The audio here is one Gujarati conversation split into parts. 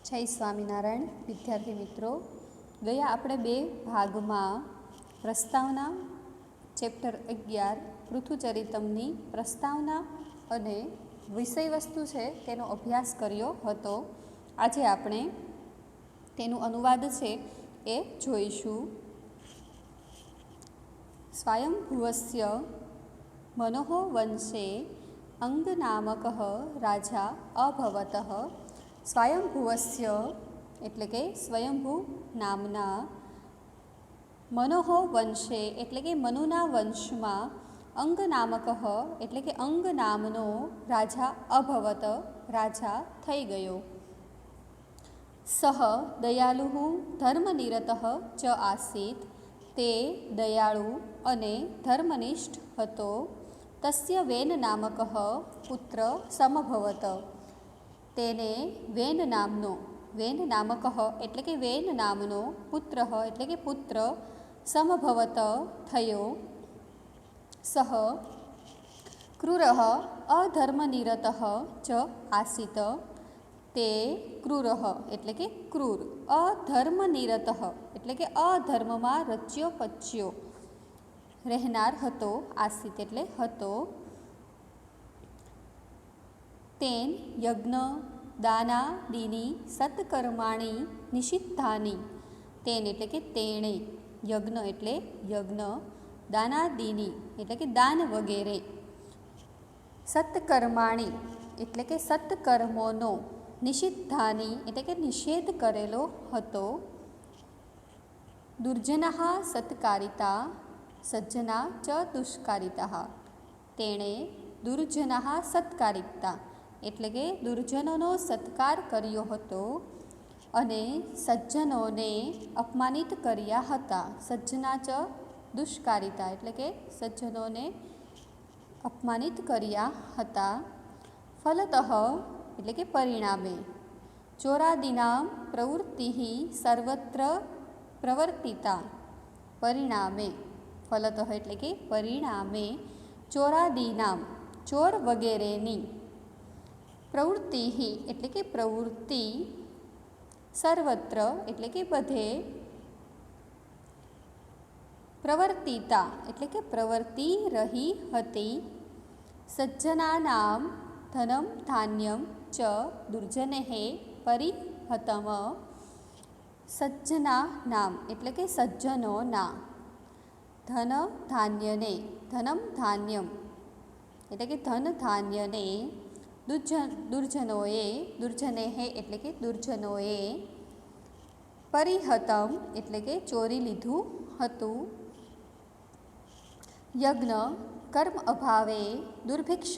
જય સ્વામિનારાયણ વિદ્યાર્થી મિત્રો, ગયા આપણે બે ભાગમાં પ્રસ્તાવના ચેપ્ટર 11 પૃથુચરિતમની પ્રસ્તાવના અને વિષય વસ્તુ છે તેનો અભ્યાસ કર્યો હતો. આજે આપણે તેનું અનુવાદ છે એ જોઈશું. સ્વયંભુવસ્ય મનોઃ વંશે અંગનામક રાજા અભવત. સ્વયંભુવસ્ય એટલે કે સ્વયંભૂ નામના, મનોઃ વંશે એટલે કે મનુના વંશમાં, અંગ નામક એટલે કે અંગ નામનો રાજા અભવત રાજા થઈ ગયો. સહ દયાલુ ધર્મનિરત ચ આસીત, તે દયાળુ અને ધર્મનિષ્ઠ હતો. તસ્ય વેન નામક પુત્ર સમભવત, તેને વેન નામનો, વેન નામક એટલે કે વેન નામનો પુત્ર એટલે કે પુત્ર સમભવત થયો. સહ ક્રૂર અધર્મનિરત ચ આસીત, તે ક્રૂર એટલે કે ક્રૂર, અધર્મનિરત એટલે કે અધર્મમાં રચ્યો પચ્યો રહેનાર હતો. આસીત એટલે હતો. તેન યજ્ઞ દાનાદિની સત્કર્માણી નિષિદ્ધાની, તેન એટલે કે તેણે, યજ્ઞ એટલે યજ્ઞ, દાનાદિની એટલે કે દાન વગેરે, સત્કર્માણી એટલે કે સત્કર્મોનો, નિષિદ્ધાની એટલે કે નિષેધ કરેલો હતો. દુર્જનઃ સત્કારિતા સજ્જના ચ દુષ્કારિતા, તેણે દુર્જનઃ સત્કારિતા એટલે કે દુર્જનોનો સત્કાર કર્યો હતો અને સજ્જનોને અપમાનિત કર્યા હતા. સજ્જના ચ દુષ્કારિતા એટલે કે સજ્જનોને અપમાનિત કર્યા હતા. ફલતઃ એટલે કે પરિણામે, ચોરાદીનામ પ્રવૃત્તિ સર્વત્ર પ્રવર્તિતા, પરિણામે, ફલતઃ એટલે કે પરિણામે, ચોરાદીનામ ચોર વગેરેની, પ્રવૃત્તિ એટલે કે પ્રવૃત્તિ, સર્વત્ર એટલે કે બધે, પ્રવર્તિતા એટલે કે પ્રવર્તી રહી હતી. સજ્જનાનામ ધનમ ધાન્યમ ચ દુર્જનેઃ પરિહતમ, સજ્જના નામ એટલે કે સજ્જનોના, ધન ધાન્યને, ધનમ ધાન્યમ એટલે કે ધન ધાન્યને, દુર્જનોએ, દુર્જનેઃ એટલે કે દુર્જનોએ, પરિહતમ એટલે કે ચોરી લીધું હતું. યજ્ઞ કર્મ અભાવે દુર્ભિક્ષ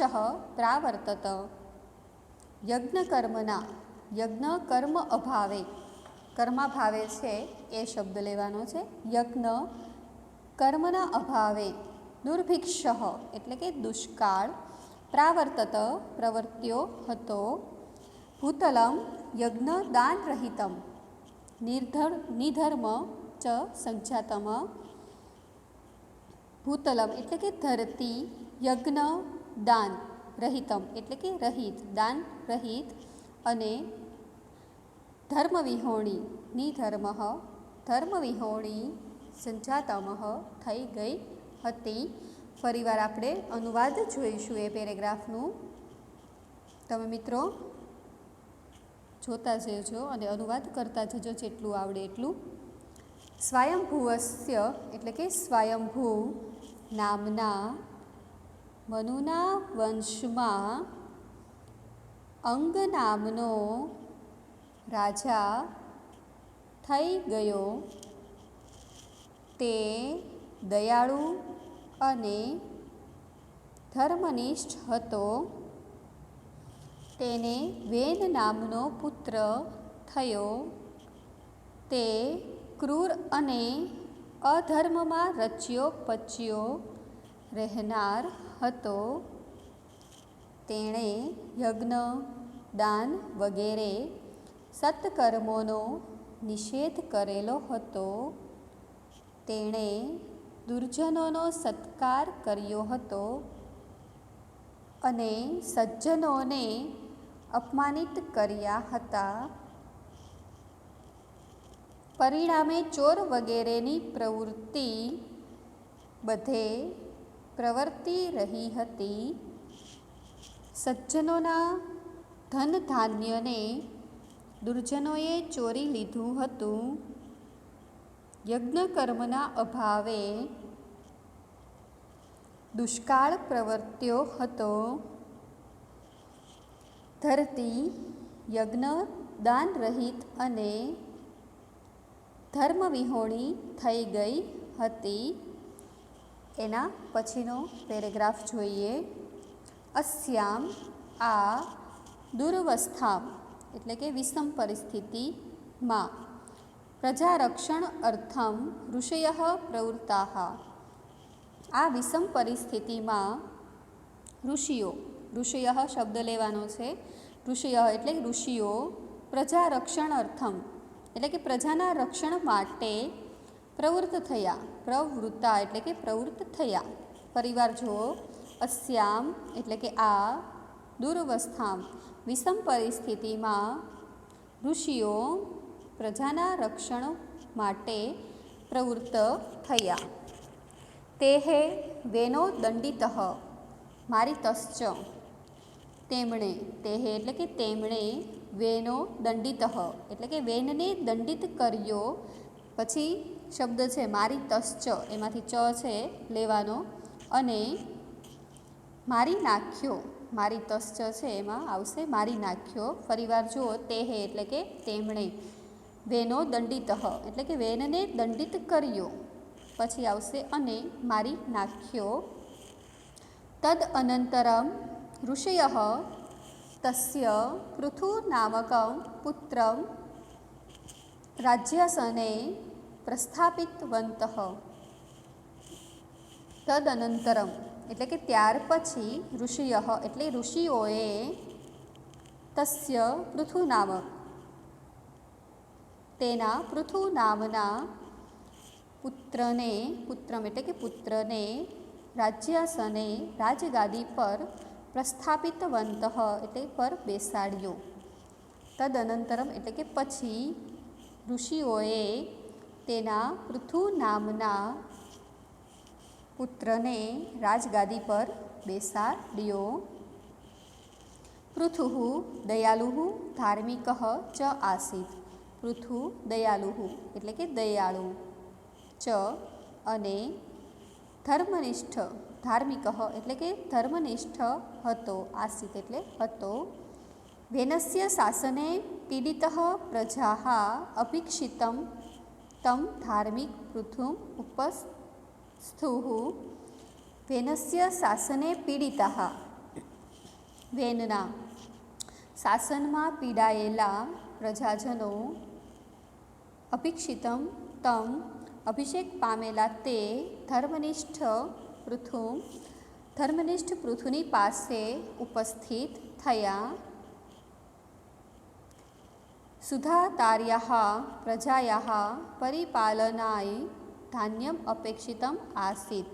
પ્રાવર્તત, યજ્ઞ કર્મના, યજ્ઞ કર્મ અભાવે, કર્માભાવે છે એ શબ્દ લેવાનો છે. યજ્ઞ કર્મના અભાવે, દુર્ભિક્ષ એટલે કે દુષ્કાળ, પ્રાવર્તત પ્રવર્ત્યો હતો. ભૂતલમ યજ્ઞ દાન રહિતમ, નિધર્મ ચ સંજાતમ, ભૂતલમ એટલે કે ધરતી, યજ્ઞ દાન રહિતમ એટલે કે રહિત, દાન રહિત, અને ધર્મવિહોણી, નિધર્મ, ધર્મવિહોણી, સંજાતમ થઈ ગઈ હતી. ફરીવાર આપણે અનુવાદ જોઈશું એ પેરેગ્રાફનું. તમે મિત્રો જોતા જજો અને અનુવાદ કરતા જજો જેટલું આવડે એટલું. સ્વયંભુવસ્ય એટલે કે સ્વયંભૂ નામના, મનુના વંશમાં અંગ નામનો રાજા થઈ ગયો. તે દયાળુ અને ધર્મનિષ્ઠ હતો. તેને વેન નામનો પુત્ર થયો. તે ક્રૂર અને અધર્મમાં રચ્યો પચ્યો રહેનાર હતો. તેણે યજ્ઞ દાન વગેરે સત્કર્મોનો નિષેધ કરેલો હતો. તેણે દુર્જનોનો સત્કાર કર્યો હતો અને સજ્જનોને અપમાનિત કર્યા હતા. પરિણામે ચોર વગેરેની પ્રવૃત્તિ બધે પ્રવર્તી રહી હતી. સજ્જનોના ધન ધાન્યને દુર્જનોએ ચોરી લીધું હતું. યજ્ઞ કર્મના અભાવે દુષ્કાળ પ્રવર્ત્યો હતો. ધરતી યજ્ઞ દાન રહિત અને ધર્મવિહોણી થઈ ગઈ હતી. એના પછીનો પેરેગ્રાફ જોઈએ. અસ્યામ આ દુર્વસ્થામ એટલે કે વિષમ પરિસ્થિતિમાં પ્રજારક્ષણ અર્થમ ઋષય પ્રવૃત્તાઃ. આ વિષમ પરિસ્થિતિમાં ઋષય શબ્દ લેવાનો છે. ઋષય એટલે ઋષિઓ પ્રજારક્ષણ અર્થમ એટલે કે પ્રજાના રક્ષણ માટે પ્રવૃત્ત થયા. પરિવાર જુઓ. અસ્યામ એટલે કે આ દુર્વસ્થામ વિષમ પરિસ્થિતિમાં ઋષિઓ પ્રજાના રક્ષણ માટે પ્રવૃત્ત થયા. તેહે વેનો દંડિતઃ મારિતશ્ચ તેમણે વેનો દંડિતઃ એટલે કે વેનને દંડિત કર્યો. પછી શબ્દ છે મારિતશ્ચ, એમાંથી ચ છે લેવાનો, અને મારી નાખ્યો. મારિતશ્ચ છે એમાં આવશે મારી નાખ્યો. ફરીવાર જુઓ. તેહે એટલે કે તેમણે, વેનો દંડિતઃ એટલે કે વેનને દંડિત કર્યો. પછી આવશે અને મારી નાખ્યો. તદ અનંતરમ ઋષયઃ તસ્ય પૃથુ નામકં પુત્રં રાજ્યાસને પ્રસ્થાપિતવन्तઃ. તદ અનંતરમ એટલે કે ત્યાર પછી ઋષયઃ એટલે ઋષિઓએ તસ્ય પૃથુ નામ તેના પૃથુ નામના પુત્રને રાજ્યાસને રાજગાદી પર પ્રસ્થાપિતવन्तઃ એટલે પર બેસાડ્યો. તદ અનંતરમ એટલે કે પછી ઋષિઓએ તેના પૃથુ નામના પુત્રને રાજગાદી પર બેસાડ્યો. પૃથુ દયાલુ ધાર્મિક ચ આસીત. પૃથુ દયાલુ એટલે કે દયાળુ, ચ અને ધર્મનિષ્ઠ ધાર્મિક એટલે કે ધર્મનિષ્ઠ હતો, આસીત એટલે હતો. વેનસ્ય શાસને પીડિત પ્રજા અભિક્ષિતમ તમ ધાર્મિક પૃથુમ ઉપસ્થુઃ. વેનસ્ય શાસને પીડિતા વેનના શાસનમાં પીડાયેલા પ્રજાજનો અભિક્ષિતમ તમ અભિષેક પામેલા તે ધર્મનિષ્ઠ પૃથુની પાસે ઉપસ્થિત થયા. સુધાતાર્યાઃ પ્રજાયાઃ પરિપાલનાય ધાન્યમ અપેક્ષિતમ આસીત.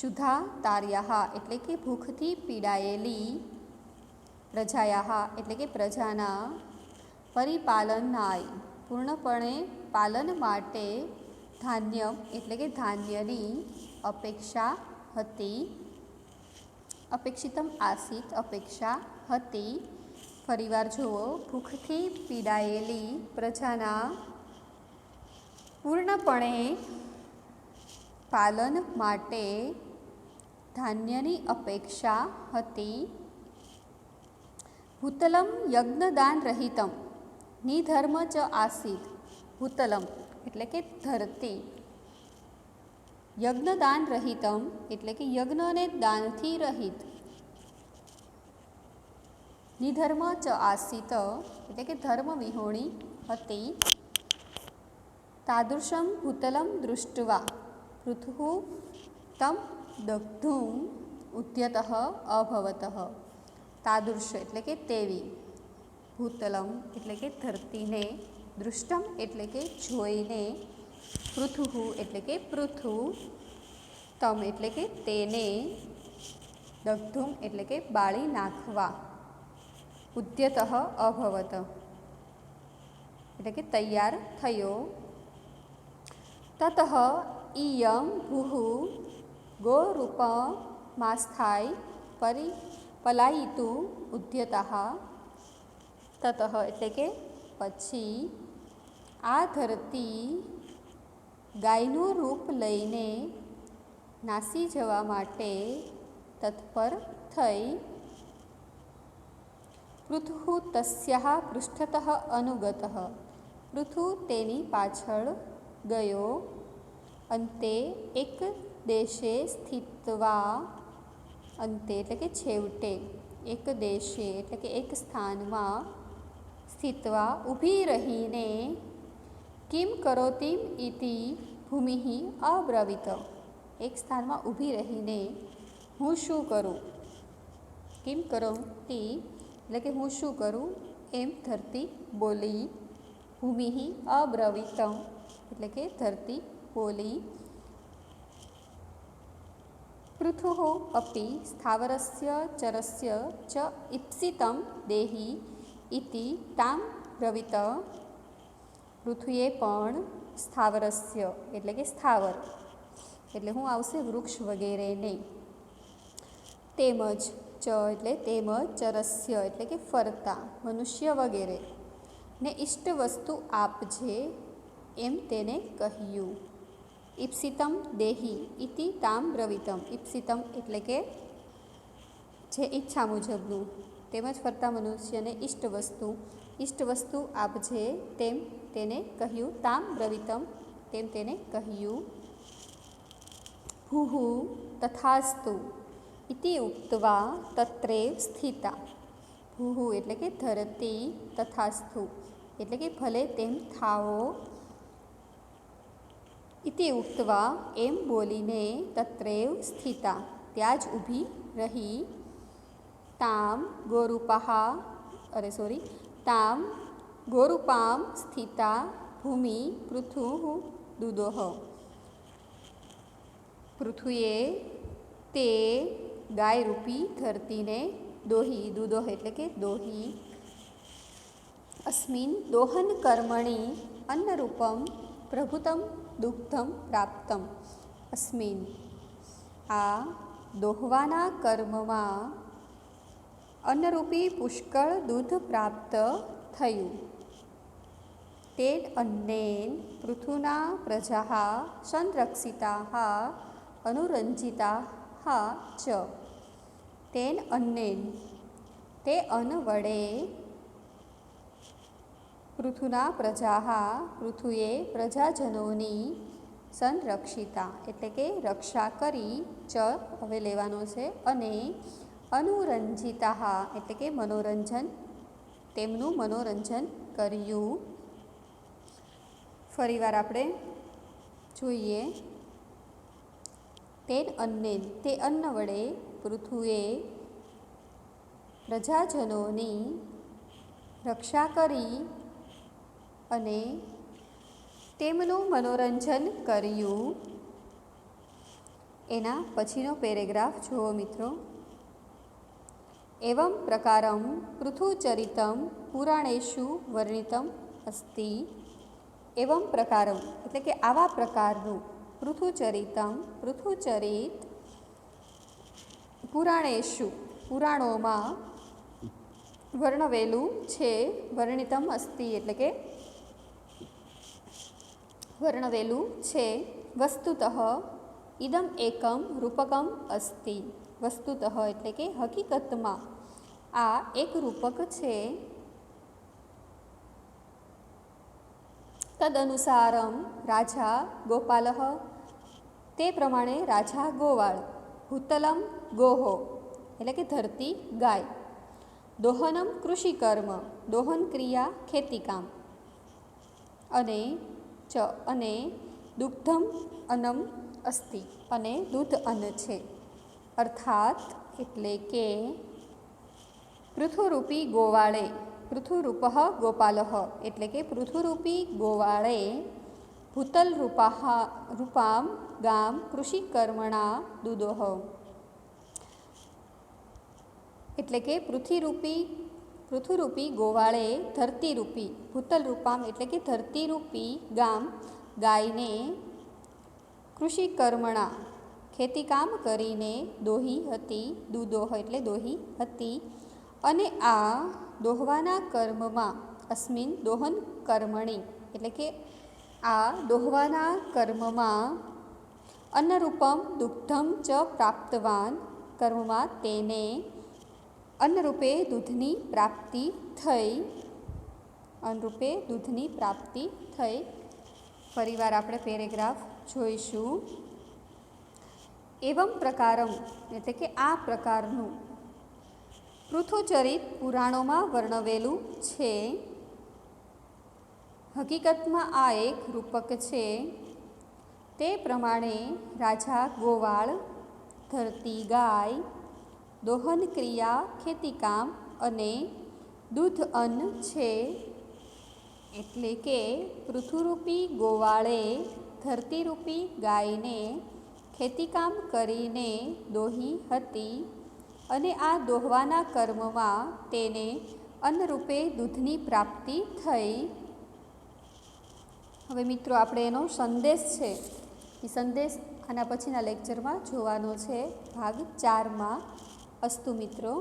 સુધાતાર્યાઃ એટલે કે ભૂખથી પીડાયેલી, પ્રજાયાઃ એટલે કે પ્રજાના, પરિપાલનાય પૂર્ણપણે પાલન માટે, ધાન્યમ એટલે કે ધાન્યની અપેક્ષા હતી. અપેક્ષિતમ આસીત અપેક્ષા હતી. ફરીવાર જુઓ. ભૂખથી પીડાયેલી પ્રજાના પૂર્ણપણે પાલન માટે ધાન્યની અપેક્ષા હતી. ભૂતલમ યજ્ઞદાન રહિતમ નિધર્મ ચ આસીત. ભૂતલમ એટલે કે ધરતી, યજ્ઞદાન રહિતમ એટલે કે યજ્ઞ અને દાનથી રહિત, નિધર્મ ચ આસીત એટલે કે ધર્મ વિહોણી હતી. તાદૃશમ ભૂતલમ દૃષ્ટવા પૃથુ તમ દગ્ધું ઉદ્યતઃ અભવતઃ. તાદૃશ એટલે કે તેવી, ભૂતલમ એટલે કે ધરતીને, દૃષ્ટમ એટલે કે જોઈને, પૃથુ એટલે કે પૃથુ, તમ એટલે કે તેને, દગ્ધુમ એટલે કે બાળી નાખવા, ઉદ્યતઃ અભવત. એટલે કે તૈયાર થયો. તતઃ ઇયં ભૂઃ ગોરૂપમાસ્થાય પલાયિતું ઉદ્યતઃ. તતઃ એટલે કે પછી આ ધરતી ગાયનું રૂપ લઈને નાસી જવા માટે તત્પર થઈ. પૃથુ તસ્યાઃ પૃષ્ઠતઃ અનુગતઃ. પૃથુ તેની પાછળ ગયો. અંતે એક દેશે સ્થિત્વા. અંતે એટલે કે છેવટે, એક દેશે એટલે કે એક સ્થાનમાં સ્થિત્વા ઊભી રહીને કિમ કરોતિમ ઇતિ ભૂમિ અબ્રવીત. એક સ્થાનમાં ઊભી રહીને હું શું કરું, કિમ કરોતિ એટલે કે હું શું કરું એમ ધરતી બોલી. ભૂમિ અબ્રવીત એટલે કે ધરતી બોલી. પૃથુઃ અપી સ્થાવરસ્ય ચરસ્ય ચ ઈપ્સિતં દેહિ ઇતિ તામ બ્રવીત. પૃથ્વીએ પણ સ્થાવરસ્ય એટલે કે સ્થાવર એટલે હું આવશે વૃક્ષ વગેરેને, તેમજ ચ એટલે તેમજ ચરસ્ય એટલે કે ફરતા મનુષ્ય વગેરે ને ઇષ્ટ વસ્તુ આપજે એમ તેને કહ્યું. ઈપ્સિતમ દેહી ઇતિ તામ બ્રવીતમ. ઈપ્સિતમ એટલે કે જે ઈચ્છા મુજબનું, તેમજ ફરતા મનુષ્યને ઇષ્ટ વસ્તુ આપજે તેમ તેને કહ્યું. તામ બ્રવીતમ તેમ તેને કહ્યું. ભૂઃ તથાસ્તુ ઇતિ ઉક્ત્વા તત્રેવ સ્થિતા. ભૂઃ એટલે કે ધરતી, તથાસ્તુ એટલે કે ભલે તેમ થાઓ. ઇતિ ઉક્ત્વા એમ બોલીને તત્રેવ સ્થિતા ત્યાં જ ઊભી રહી. તામ ગોરૂપામ સ્થિતા ભૂમિ પૃથુઃ દુદોહ. પૃથ્વીએ તે ગાયરૂપી ધરતીને દોહી. દુદોહ એટલે કે દોહી. અસ્મિન દોહન કર્મણિ અન્નરૂપમ પ્રભુતમ દુગ્ધમ પ્રાપ્તમ. અસ્મિન આ દોહવાના કર્મમાં અન્નરૂપી પુષ્કળ દૂધ પ્રાપ્ત થયું. તેન અન્નેન પૃથુના પ્રજા સંરક્ષિતા અનુરંજિતા ચ. તેન અન્નેન તે અન્ન વડે પૃથુના પ્રજા પૃથુએ પ્રજાજનોની સંરક્ષિતા એટલે કે રક્ષા કરી. ચ હવે લેવાનો છે. અને અનુરંજિતા એટલે કે તેમનું મનોરંજન કર્યું. ફરીવાર આપણે જોઈએ. તેન અન્નેન તે અન્ન વડે પૃથુએ પ્રજાજનોની રક્ષા કરી અને તેમનું મનોરંજન કર્યું. એના પછીનો પેરેગ્રાફ જુઓ મિત્રો. એવં પ્રકારમ પૃથુચરિતમ પુરાણેષુ વર્ણિતમ અસ્તિ. એવં પ્રકારમ એટલે કે આવા પ્રકારનું પૃથુચરિત પુરાણેષુ પુરાણોમાં વર્ણવેલું છે. વર્ણિતમ અસ્તિ એટલે કે વર્ણવેલું છે. વસ્તુતઃ ઇદમ એકમ રૂપકમ અસ્તિ. વસ્તુતઃ એટલે કે હકીકતમાં આ એક રૂપક છે. તદનુસારમ રાજા ગોપાલ તે પ્રમાણે રાજા ગોવાળ. ભૂતલમ ગોહો એટલે કે ધરતી ગાય. દોહનમ કૃષિકર્મ દોહન ક્રિયા ખેતીકામ. અને દુગ્ધમ અન્નમ અસ્તિ અને દૂધ અન્ન છે. અર્થાત એટલે કે પૃથુરૂપી ગોવાળે પૃથુરૂપ ગોપાલ એટલે કે પૃથુરૂપી ગોવાળે ભૂતલ રૂપામ ગામ કૃષિકર્મણા દુદોહ એટલે કે પૃથ્વીરૂપી પૃથુરૂપી ગોવાળે ધરતીરૂપી ભૂતલરૂપામ એટલે કે ધરતીરૂપી ગામ ગાયને કૃષિકર્મણા ખેતીકામ કરીને દોહી હતી, દૂધોહ એટલે દોહી હતી. અને આ દોહવાના કર્મમાં અસ્મિન દોહન કર્મણી એટલે કે આ દોહવાના કર્મમાં અન્નરૂપમ દુગ્ધમ ચ પ્રાપ્તવાન કર્મમાં તેને અન્નરૂપે દૂધની પ્રાપ્તિ થઈ. અન્નરૂપે દૂધની પ્રાપ્તિ થઈ. ફરીવાર આપણે પેરેગ્રાફ જોઈશું. એવમ પ્રકારમ એટલે કે આ પ્રકારનું પૃથુચરિત પુરાણોમાં વર્ણવેલું છે. હકીકતમાં આ એક રૂપક છે. તે પ્રમાણે રાજા ગોવાળ, ધરતી ગાય, દોહન ક્રિયા ખેતીકામ અને દૂધ અન્ન છે. એટલે કે પૃથુરૂપી ગોવાળે ધરતીરૂપી ગાયને ખેતીકામ કરીને દોહી હતી અને આ દોહવાના કર્મમાં તેને અન્નરૂપે દૂધની પ્રાપ્તિ થઈ. હવે મિત્રો આપણે એનો સંદેશ છે એ સંદેશ આના પછીના લેક્ચરમાં જોવાનો છે ભાગ 4માં. અસ્તુ મિત્રો.